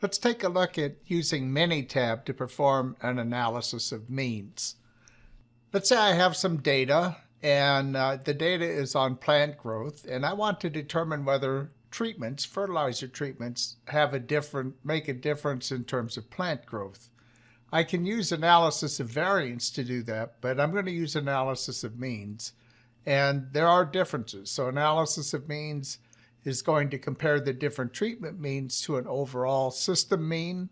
Let's take a look at using Minitab to perform an analysis of means. Let's say I have some data and the data is on plant growth, and I want to determine whether treatments, fertilizer treatments, make a difference in terms of plant growth. I can use analysis of variance to do that, but I'm going to use analysis of means. And there are differences. So analysis of means is going to compare the different treatment means to an overall system mean,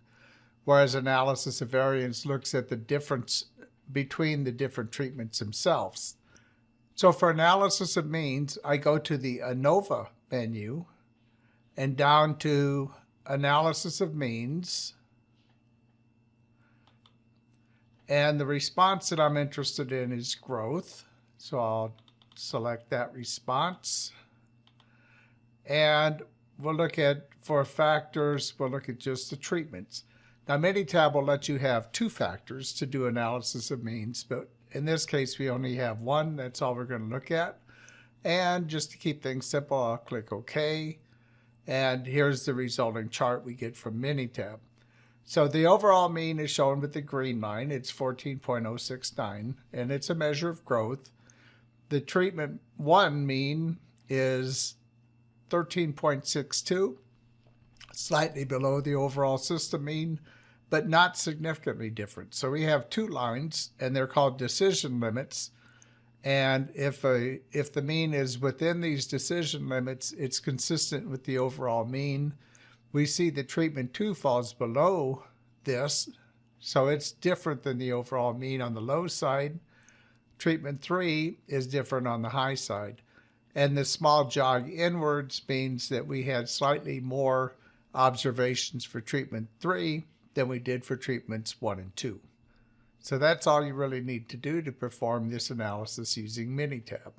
whereas analysis of variance looks at the difference between the different treatments themselves. So for analysis of means, I go to the ANOVA menu and down to analysis of means. And the response that I'm interested in is growth. So I'll select that response. And we'll look at, for factors, we'll look at just the treatments. Now, Minitab will let you have two factors to do analysis of means, but in this case, we only have one. That's all we're going to look at. And just to keep things simple, I'll click OK. And here's the resulting chart we get from Minitab. So the overall mean is shown with the green line. It's 14.069, and it's a measure of growth. The treatment 1 mean is 13.62, slightly below the overall system mean, but not significantly different. So we have two lines, and they're called decision limits. And if the mean is within these decision limits, it's consistent with the overall mean. We see that treatment 2 falls below this, so it's different than the overall mean on the low side. Treatment 3 is different on the high side. And the small jog inwards means that we had slightly more observations for treatment 3 than we did for treatments 1 and 2. So that's all you really need to do to perform this analysis using Minitab.